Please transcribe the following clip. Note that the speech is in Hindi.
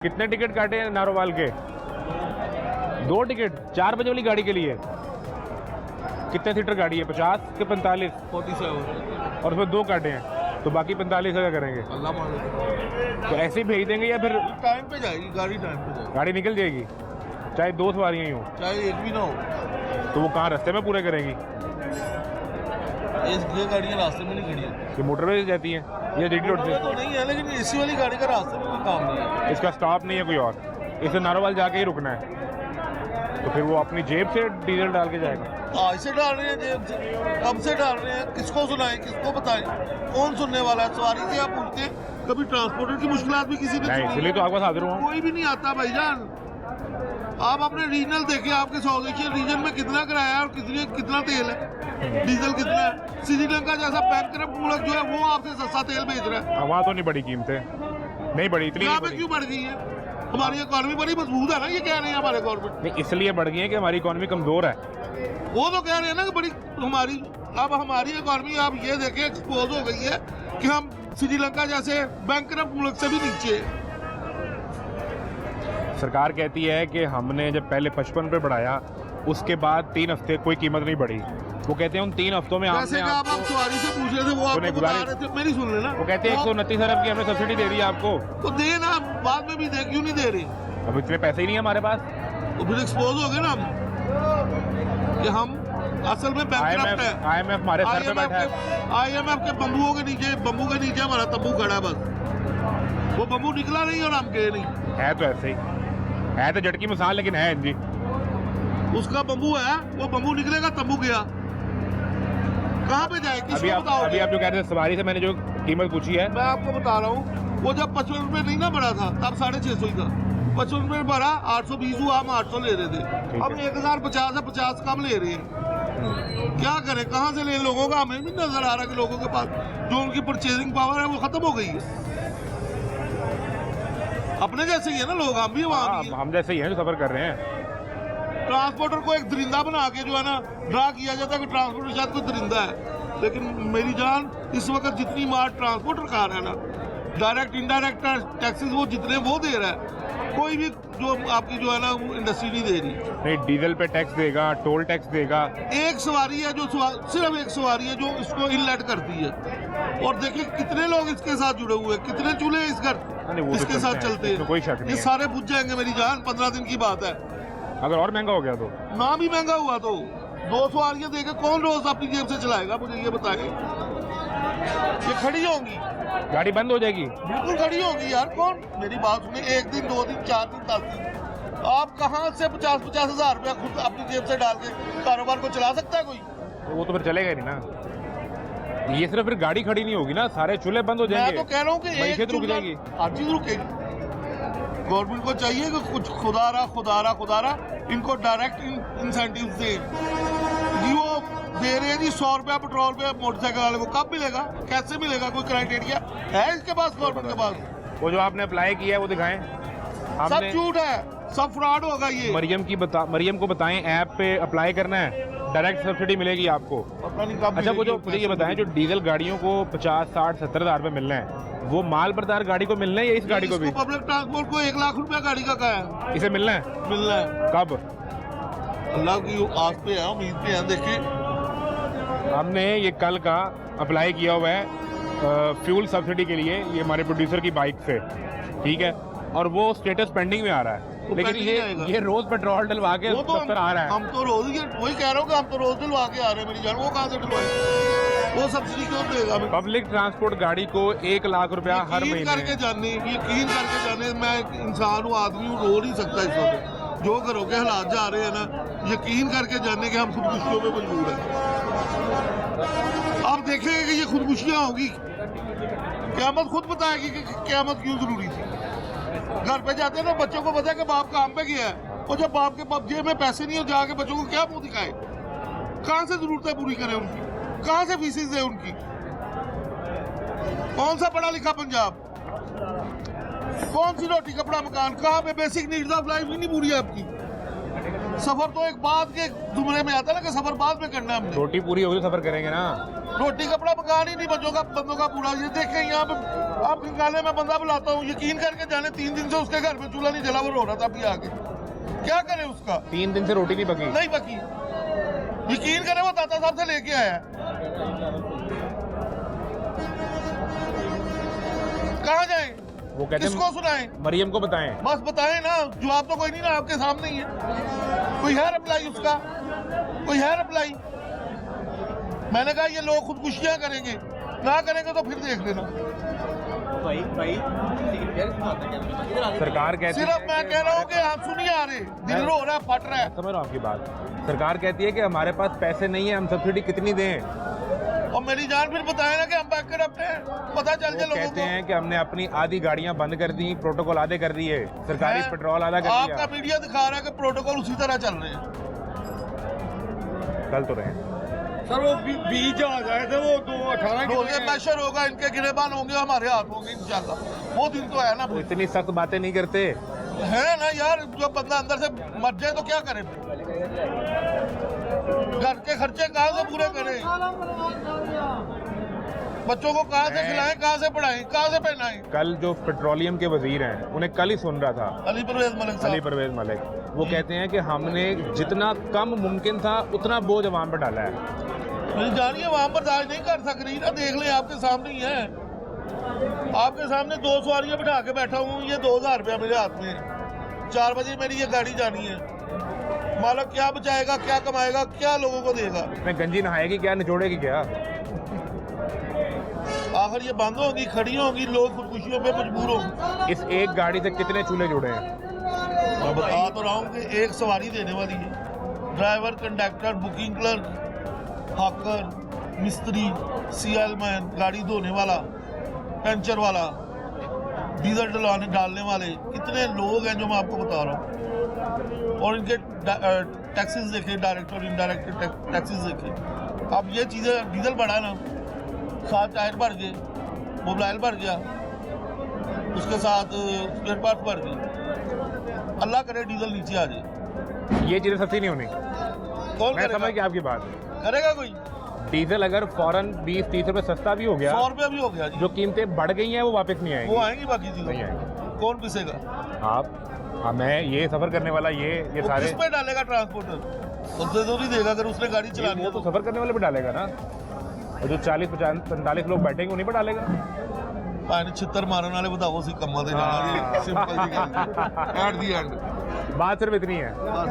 कितने टिकट काटे हैं नारोवाल के? 2 टिकट 4 बजे वाली गाड़ी के लिए। कितने सीटर गाड़ी है? 50 के 45? 47 और उसमें 2 काटे हैं तो बाकी 45 का क्या करेंगे? अल्लाह मालिक। तो ऐसे ही भेज देंगे या फिर टाइम पे जाएगी गाड़ी, टाइम पे जाएगी, गाड़ी निकल जाएगी चाहे 2 सवारियाँ ही हो? चाहे एक भी ना हो। तो वो कहाँ रास्ते में पूरे करेंगी? ये गाड़ियाँ रास्ते में नहीं खड़ी है, ये मोटरवे से जाती हैं या जीटी रोड से? तो नहीं है, लेकिन एसी वाली गाड़ी का रास्ते में कोई काम नहीं है। इसका स्टॉप नहीं है कोई और, इसे नारोवाल जाके ही रुकना है। तो फिर वो अपनी जेब से डीजल डाल के जाएगा। आज से डाल रहे हैं जेब से, कब से डाल रहे हैं, किसको सुनाएं, किसको बताएं, कौन सुनने वाला है? सवारी से आप पूछते हैं कभी ट्रांसपोर्टर की मुश्किलात भी किसी ने नहीं, सुनी इसलिए तो आपके पास हाजिर हुआ हूँ। कोई भी नहीं आता भाईजान। आप अपने रीजनल देखिए, आपके साउथ एशियन रीजन में कितना किराया है और कितना तेल है, डीजल कितना है। श्रीलंका जैसा बैंकरप्ट मुल्क जो है वो आपसे सस्ता तेल बेच रहा है। वहाँ तो नहीं बढ़ी कीमतें, नहीं बढ़ी इतनी। यहाँ पे क्यों बढ़ गई है? हमारी इकॉनमी बड़ी मजबूत है ना, ये कह रहे हैं हमारे गवर्नमेंट। नहीं, इसलिए बढ़ गई है कि हमारी इकोनॉमी कमजोर है। वो तो कह रहे हैं ना कि बड़ी हमारी, अब हमारी इकॉनमी आप ये देखें एक्सपोज हो गई है कि हम श्रीलंका जैसे बैंकरप्ट मुल्क से भी नीचे है। सरकार कहती है कि हमने जब पहले 55 पे बढ़ाया उसके बाद 3 हफ्ते कोई कीमत नहीं बढ़ी। वो कहते हैं उन 3 हफ्तों में जैसे आपने कि आप सवारी से पूछ रहे थे, वो आपको बता रहे थे, मेरी सुन लेना। वो कहते हैं 129 अरब की हमने सब्सिडी दे दी है आपको। तो दे ना, बाद में भी दे, क्यों नहीं दे रहे? अब इतने पैसे ही नहीं है हमारे पास। तो फिर एक्सपोज हो गए ना हम कि हम असल में बैंकरप्ट है। IMF हमारे सर पे बैठा है। IMF के बम्बुओं के नीचे, बम्बू के नीचे हमारा तंबू खड़ा है बस। वो बम्बू निकला नहीं और हम गए नहीं। है तो ऐसे ही है, तो झटकी मिसाल, लेकिन है जी। उसका बम्बू है, वो बम्बू निकलेगा, तंबू गया, कहाँ पे जाए? अभी आप जो कह रहे थे सवारी से मैंने जो कीमत पूछी है, मैं आपको बता रहा हूँ, वो जब 55 रुपये नहीं ना बढ़ा था तब 650 का, 55 रुपये बढ़ा, 820 हुआ, हम 800 ले रहे थे। अब 1050 है, 50 कम ले रहे हैं। क्या करें, कहाँ से ले लोगों का? हमें भी नजर आ रहा है कि लोगों के पास जो उनकी परचेजिंग पावर है वो खत्म हो गई है। अपने जैसे ही है ना लोग, हम भी वहाँ हम जैसे ही हैं जो सफर कर रहे हैं। ट्रांसपोर्टर को एक दरिंदा बना के जो है ना ड्रा किया जाता है कि ट्रांसपोर्टर शायद कोई दरिंदा है, लेकिन मेरी जान इस वक्त जितनी मार ट्रांसपोर्टर खा रहा है ना, डायरेक्ट इनडायरेक्ट टैक्सेस वो जितने वो दे रहा है, कोई भी जो आपकी जो है ना इंडस्ट्री नहीं दे रही। नहीं, डीजल पे टैक्स देगा, टोल टैक्स देगा। एक सवारी है जो सिर्फ एक सवारी है जो इसको इनलेट करती है, और देखिए कितने लोग इसके साथ जुड़े हुए हैं, कितने चूल्हे इस घर इसके साथ चलते हैं। कोई शक नहीं, ये सारे बुझ जाएंगे मेरी जान, 15 दिन की बात है। अगर और महंगा हो गया तो ना भी महंगा हुआ तो 2 सवारियां देकर कौन रोज अपनी जेब से चलाएगा? मुझे ये बताइए। ये खड़ी होंगी, गाड़ी बंद हो जाएगी। बिल्कुल खड़ी होगी यार। कौन? मेरी बात सुने, 1 दिन 2 दिन 4 दिन 10 दिन, आप कहाँ से 50-50 हजार रुपया खुद अपनी जेब से डाल के कारोबार को चला सकता है कोई? वो तो फिर चलेगा नहीं ना। ये सिर्फ फिर गाड़ी खड़ी नहीं होगी ना, सारे चूल्हे बंद हो जाएंगे। मैं तो कह रहा हूँ कि एक रुक जाएगी, हर चीज रुकेगी। गवर्नमेंट को चाहिए कि कुछ खुदारा इनको डायरेक्ट इंसेंटिव दे। जी वो दे रहे हैं जी 100 रुपया पेट्रोल पे मोटरसाइकिल वाले को, कब मिलेगा, कैसे मिलेगा? कोई क्राइटेरिया है इसके पास, गवर्नमेंट के पास? वो जो आपने अप्लाई किया है वो दिखाएं। सब झूठ है, सब फ्रॉड होगा ये। मरियम को बताएं ऐप पे अप्लाई करना है, डायरेक्ट सब्सिडी मिलेगी आपको। अच्छा, वो जो मुझे ये बताएं, जो डीजल गाड़ियों को 50, 60, 70 हजार रुपए मिलना है, वो माल बरदार गाड़ी को मिलना है या इस गाड़ी को भी? पब्लिक ट्रांसपोर्ट को 1 लाख रुपया गाड़ी का है, इसे मिलना है। कब? अल्लाह की आस पे है, उम्मीद पे है। देखिए हमने ये कल का अप्लाई किया हुआ है फ्यूल सब्सिडी के लिए, ये हमारे प्रोड्यूसर की बाइक से, ठीक है, और वो स्टेटस पेंडिंग में आ रहा है। लेकिन ये रोज पेट्रोल डलवा के दफ्तर आ रहा है। हम तो रोज ही वही कह रहा हूँ कि हम तो रोज डलवा के आ रहे हैं मेरी जान। वो कहाँ से डलवाए? वो सब्सिडी क्यों देगा? पब्लिक ट्रांसपोर्ट गाड़ी को 1 लाख रुपया हर महीने करके जाने, यकीन करके जाने। मैं इंसान हूँ, आदमी हूँ, रो नहीं सकता इस वक्त। जो घरों के हालात जा रहे हैं ना, यकीन करके जाने के हम खुदकुशियों पे मजबूर हैं। आप देखेंगे कि ये खुदकुशियाँ होगी, क़यामत खुद बताएगी कि क़यामत क्यों जरूरी थी। घर पे जाते हैं ना, बच्चों को पता है कि बाप काम पे गया है, और जब बाप के जेब में पैसे नहीं हो, जाके बच्चों को क्या मुंह दिखाए? कहाँ से जरूरतें पूरी करें उनकी? कहाँ से फीसें दे उनकी? कौन सा पढ़ा लिखा पंजाब? कौन सी रोटी कपड़ा मकान? कहाँ पे बेसिक नीड्स ऑफ लाइफ ही नहीं पूरी है आपकी? सफर तो एक बाद के जुमरे में आता है ना कि सफर बाद में करना है हमने। रोटी पूरी होगी तो सफर करेंगे ना। रोटी कपड़ा मकान ही नहीं बंदों का पूरा। ये देखें यहाँ पे आप निकाले, मैं बंदा बुलाता हूँ, यकीन करके जाने 3 दिन से उसके घर में चूल्हा नहीं जला, वो रो रहा था अभी आके। क्या करे उसका? 3 दिन से रोटी नहीं पकी। नहीं पकी, यकीन करे वो दाता साहब से लेके आया। कहाँ जाए? वो कहते हैं किसको सुनाएं? मरियम को बताएं। बस बताएं ना, जवाब तो कोई नहीं ना, आपके सामने ही है। कोई है रिप्लाई उसका? कोई है रिप्लाई? मैंने कहा ये लोग खुदकुशियां करेंगे, ना करेंगे तो फिर देख लेना। सरकार कहती सिर्फ मैं कह रहा हूँ कि आंसू नहीं आ रहे, दिल रो रहा है, फट रहा है। समझ रहा हूँ आपकी बात। सरकार कहती है कि हमारे पास पैसे नहीं है, हम सब्सिडी कितनी दें। और मेरी जान फिर बताए ना कि हम बैक कर अपने, पता चल जाए लोगों कहते को। हैं कि हमने अपनी आधी गाड़ियां बंद कर दी, प्रोटोकॉल आधे कर दिए, सरकारी पेट्रोल आधा कर आपका दिया। मीडिया दिखा रहा है कि प्रोटोकॉल उसी तरह चल रहे हैं। चल तो रहे। सर वो बीज आ गए थे, वो 218 मैशर होगा, इनके गिरेबान होंगे, हमारे हाथ होंगे इंशाल्लाह। वो दिन तो है ना। तो इतनी सख्त बातें नहीं करते है ना यार, जो बंदा अंदर से मर जाए तो क्या करे? घर के खर्चे कहाँ से पूरे करें? बच्चों को कहाँ से खिलाएं, कहाँ से पढ़ाएं, कहाँ से पहनाएं? कल जो पेट्रोलियम के वजीर हैं, उन्हें कल ही सुन रहा था, अली परवेज मलिक अली साहब। परवेज मलिक, वो कहते हैं कि हमने जितना कम मुमकिन था उतना बोझ अवाम पर डाला है। मेरी जानिए वहाँ पर दाज नहीं कर सक रही ना, देख लें आपके सामने ही है। आपके सामने 2 सवारियाँ बिठा के बैठा हूँ, ये 2000 रुपया मेरे हाथ में। 4 बजे मेरी ये गाड़ी जानी है। मालिक क्या बचाएगा, क्या कमाएगा, क्या लोगों को देगा? मैं गंजी नहाएगी क्या, निचोड़ेगी क्या? आखिर ये बंद होगी, खड़ी होगी, लोग खुदकुशियों पे मजबूर होंगे। इस एक गाड़ी से कितने चूल्हे जुड़े हैं? मैं बता तो रहा हूँ कि एक सवारी देने वाली है। ड्राइवर, कंडक्टर, बुकिंग क्लर्क, हाकर, मिस्त्री, सीएलमैन, गाड़ी धोने वाला, पंचर वाला, डीजल डालने वाले, कितने लोग हैं जो मैं आपको बता रहा हूँ। और इनके टैक्सेस देखे, डायरेक्ट और इनडायरेक्ट टैक्सेस देखे। अब ये चीज़ें, डीजल बढ़ा ना, 7 टायर बढ़ गए, मोबाइल बढ़ गया, उसके साथ स्पेयर पार्ट बढ़ गए। अल्लाह करे डीजल नीचे आ जाए। ये चीजें सस्ती नहीं होनी। कौन मैं समझ गया आपकी बात। करेगा कोई? डीजल अगर फौरन 20-30 रुपए सस्ता भी हो गया, 100 रुपया भी हो गया जी, जो कीमतें बढ़ गई हैं वो वापस नहीं आएंगी। वो आएंगी बाकी चीज़ों नहीं में। आएंगी। कौन पिसेगा? आप, मैं, ये सफर करने वाला, ये वो सारे, किस पे डालेगा ट्रांसपोर्टर? उससे तो नहीं देगा अगर उसने गाड़ी चलानी है वो तो सफर करने वाले पे डालेगा ना। और जो 40-45 लोग बैठेंगे उन्हीं पर डालेगा। पानी छितर मारने वाले बताओ सी कम्मा दे जाना। सिंपल जी गल एट दी एंड बात सिर्फ इतनी है। बस